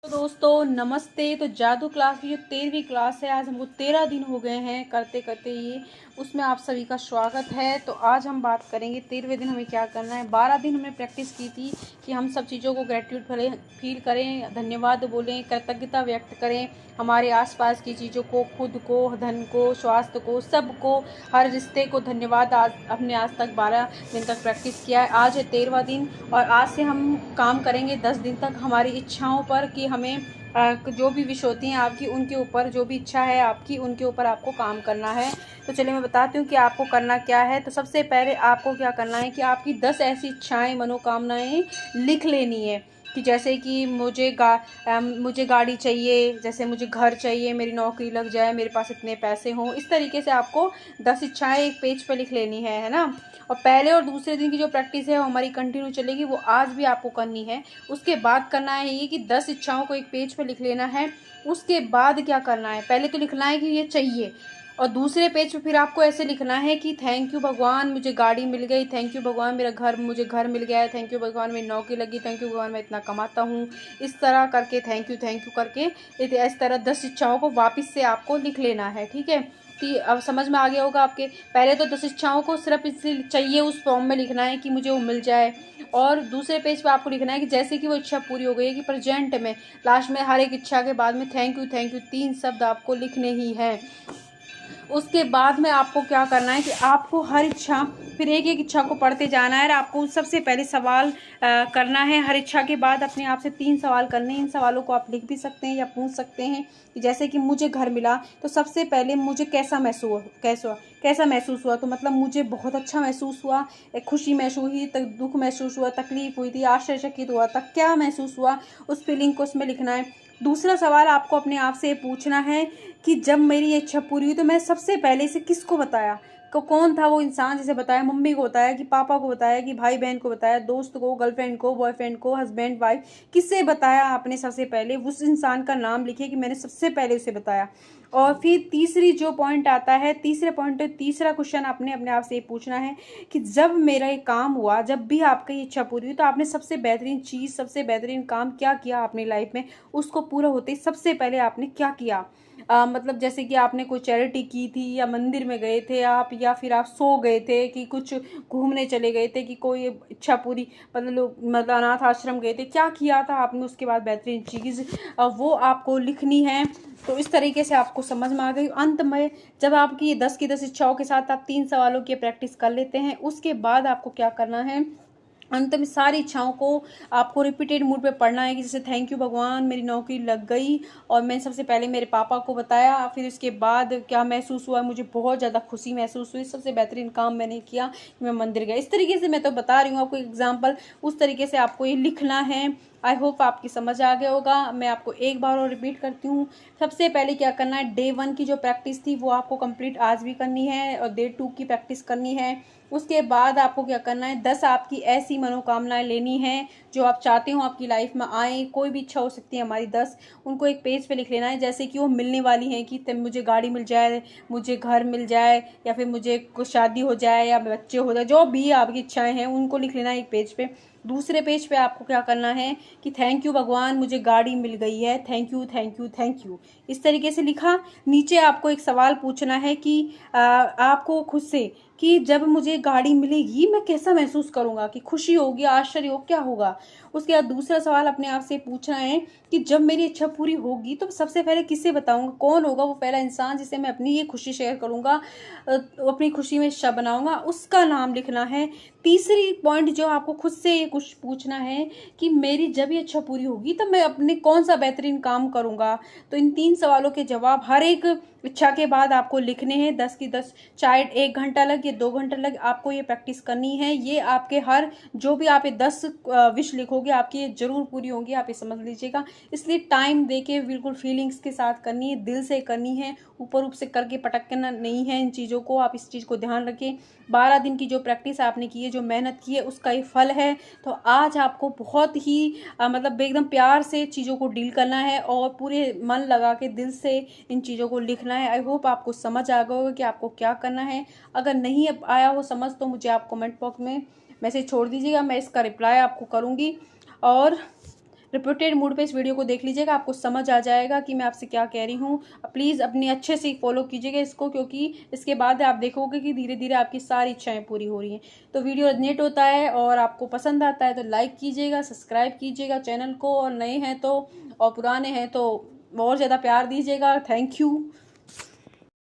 तो दोस्तों नमस्ते। तो जादू क्लास की जो 13वीं क्लास है, आज हमको 13 दिन हो गए हैं करते करते ये, उसमें आप सभी का स्वागत है। तो आज हम बात करेंगे 13वें दिन हमें क्या करना है। 12 दिन हमने प्रैक्टिस की थी कि हम सब चीज़ों को ग्रेटिट्यूड फील करें, धन्यवाद बोलें, कृतज्ञता व्यक्त करें, हमारे आसपास की चीज़ों को, खुद को, धन को, स्वास्थ्य को, सबको, हर रिश्ते को धन्यवाद। आज हमने आज तक 12 दिन तक प्रैक्टिस किया है। आज है 13वां दिन और आज से हम काम करेंगे 10 दिन तक हमारी इच्छाओं पर कि हमें जो भी विश होती हैं आपकी, उनके ऊपर जो भी इच्छा है आपकी, उनके ऊपर आपको काम करना है। तो चलिए मैं बताती हूँ कि आपको करना क्या है। तो सबसे पहले आपको क्या करना है कि आपकी 10 ऐसी इच्छाएं, मनोकामनाएं लिख लेनी है कि जैसे कि मुझे गाड़ी चाहिए, जैसे मुझे घर चाहिए, मेरी नौकरी लग जाए, मेरे पास इतने पैसे हों। इस तरीके से आपको 10 इच्छाएं एक पेज पर लिख लेनी है ना। और पहले और दूसरे दिन की जो प्रैक्टिस है वो हमारी कंटिन्यू चलेगी, वो आज भी आपको करनी है। उसके बाद करना है ये कि 10 इच्छाओं को एक पेज पर लिख लेना है। उसके बाद क्या करना है, पहले तो लिखना है कि ये चाहिए, और दूसरे पेज पे फिर आपको ऐसे लिखना है कि थैंक यू भगवान मुझे गाड़ी मिल गई, थैंक यू भगवान मुझे घर मिल गया है, थैंक यू भगवान मेरी नौकरी लगी, थैंक यू भगवान मैं इतना कमाता हूँ। इस तरह करके थैंक यू करके इस तरह 10 इच्छाओं को वापस से आपको लिख लेना है। ठीक है, कि अब समझ में आ गया होगा आपके। पहले तो 10 इच्छाओं को सिर्फ इसलिए चाहिए उस फॉर्म में लिखना है कि मुझे वो मिल जाए, और दूसरे पेज पे आपको लिखना है कि जैसे कि वो इच्छा पूरी हो गई है, कि प्रेजेंट में लास्ट में हर एक इच्छा के बाद में थैंक यू 3 शब्द आपको लिखने ही हैं। उसके बाद में आपको क्या करना है कि आपको हर इच्छा, फिर एक एक इच्छा को पढ़ते जाना है और आपको सबसे पहले सवाल करना है। हर इच्छा के बाद अपने आप से 3 सवाल करने हैं। इन सवालों को आप लिख भी सकते हैं या पूछ सकते हैं कि जैसे कि मुझे घर मिला तो सबसे पहले मुझे कैसा महसूस हुआ। तो मतलब मुझे बहुत अच्छा महसूस हुआ, एक खुशी महसूस हुई, दुख महसूस हुआ, तकलीफ हुई थी, आश्चर्यचकित हुआ, तक क्या महसूस हुआ, उस फीलिंग को उसमें लिखना है। दूसरा सवाल आपको अपने आप से पूछना है कि जब मेरी ये इच्छा पूरी हुई तो मैं सबसे पहले इसे किसको बताया, कौन था वो इंसान जिसे बताया। मम्मी को बताया कि पापा को बताया कि भाई बहन को बताया, दोस्त को, गर्लफ्रेंड को, बॉयफ्रेंड को, हस्बैंड वाइफ, किससे बताया आपने सबसे पहले। उस इंसान का नाम लिखिए कि मैंने सबसे पहले उसे बताया। और फिर तीसरी जो पॉइंट आता है, तीसरे पॉइंट तीसरा क्वेश्चन आपने अपने आप से पूछना है कि जब मेरा ये काम हुआ, जब भी आपकी इच्छा पूरी हुई तो आपने सबसे बेहतरीन चीज़, सबसे बेहतरीन काम क्या किया अपनी लाइफ में। उसको पूरा होते ही सबसे पहले आपने क्या किया। मतलब जैसे कि आपने कोई चैरिटी की थी, या मंदिर में गए थे आप, या फिर आप सो गए थे, कि कुछ घूमने चले गए थे, कि कोई इच्छा पूरी, मतलब अनाथ आश्रम गए थे, क्या किया था आपने उसके बाद बेहतरीन चीज़, वो आपको लिखनी है। तो इस तरीके से आपको समझ में आ गई। अंत में जब आपकी 10 की 10 इच्छाओं के साथ आप 3 सवालों की प्रैक्टिस कर लेते हैं, उसके बाद आपको क्या करना है, अंत में सारी इच्छाओं को आपको रिपीटेड मूड पे पढ़ना है कि जैसे थैंक यू भगवान मेरी नौकरी लग गई और मैं सबसे पहले मेरे पापा को बताया, फिर इसके बाद क्या महसूस हुआ, मुझे बहुत ज़्यादा खुशी महसूस हुई, सबसे बेहतरीन काम मैंने किया कि मैं मंदिर गया। इस तरीके से मैं तो बता रही हूँ आपको एग्जाम्पल, उस तरीके से आपको ये लिखना है। आई होप आपकी समझ आ गया होगा। मैं आपको एक बार और रिपीट करती हूँ। सबसे पहले क्या करना है, डे 1 की जो प्रैक्टिस थी वो आपको कंप्लीट आज भी करनी है, और डे 2 की प्रैक्टिस करनी है। उसके बाद आपको क्या करना है, 10 आपकी ऐसी मनोकामनाएं लेनी हैं जो आप चाहते हो आपकी लाइफ में आए। कोई भी इच्छा हो सकती है हमारी 10, उनको एक पेज पे लिख लेना है जैसे कि वो मिलने वाली हैं, कि मुझे गाड़ी मिल जाए, मुझे घर मिल जाए, या फिर मुझे कुछ शादी हो जाए, या बच्चे हो जाए, जो भी आपकी इच्छाएं हैं उनको लिख लेना एक पेज पे। दूसरे पेज पे आपको क्या करना है कि थैंक यू भगवान मुझे गाड़ी मिल गई है, थैंक यू। इस तरीके से लिखा। नीचे आपको एक सवाल पूछना है कि आपको खुद से कि जब मुझे गाड़ी मिलेगी मैं कैसा महसूस करूंगा, कि खुशी होगी, आश्चर्य हो, क्या होगा। उसके बाद दूसरा सवाल अपने आप से पूछना है कि जब मेरी इच्छा पूरी होगी तो सबसे पहले किससे बताऊंगा, कौन होगा वो पहला इंसान जिसे मैं अपनी ये खुशी शेयर करूंगा, अपनी खुशी में हिस्सा बनाऊंगा, उसका नाम लिखना है। तीसरी पॉइंट जो आपको खुद से ये कुछ पूछना है कि मेरी जब ये इच्छा पूरी होगी तो मैं अपने कौन सा बेहतरीन काम करूंगा। तो इन 3 सवालों के जवाब हर एक इच्छा के बाद आपको लिखने हैं, 10 की 10, चाहे 1 घंटा लगे, 2 घंटा लगे, आपको ये प्रैक्टिस करनी है। ये आपके हर जो भी आप ये 10 विश लिखोगे आपकी ये जरूर पूरी होंगी, आप ये समझ लीजिएगा। इसलिए टाइम देके बिल्कुल फीलिंग्स के साथ करनी है, दिल से करनी है, ऊपर से करके पटकना नहीं है इन चीज़ों को। आप इस चीज़ को ध्यान रखें। 12 दिन की जो प्रैक्टिस आपने की है, जो मेहनत की है, उसका ये फल है। तो आज आपको बहुत ही मतलब एकदम प्यार से चीज़ों को डील करना है और पूरे मन लगा के दिल से इन चीज़ों को लिखना है। आई होप आपको समझ आ गया होगा कि आपको क्या करना है। अगर नहीं आया हो समझ तो मुझे आप कमेंट बॉक्स में मैसेज छोड़ दीजिएगा, मैं इसका रिप्लाई आपको करूँगी। और रिपीटेड मूड पे इस वीडियो को देख लीजिएगा, आपको समझ आ जाएगा कि मैं आपसे क्या कह रही हूँ। प्लीज़ अपनी अच्छे से फॉलो कीजिएगा इसको, क्योंकि इसके बाद आप देखोगे कि धीरे धीरे आपकी सारी इच्छाएं पूरी हो रही हैं। तो वीडियो रेजोनेट होता है और आपको पसंद आता है तो लाइक कीजिएगा, सब्सक्राइब कीजिएगा चैनल को, और नए हैं तो और पुराने हैं तो और ज़्यादा प्यार दीजिएगा। Thank you.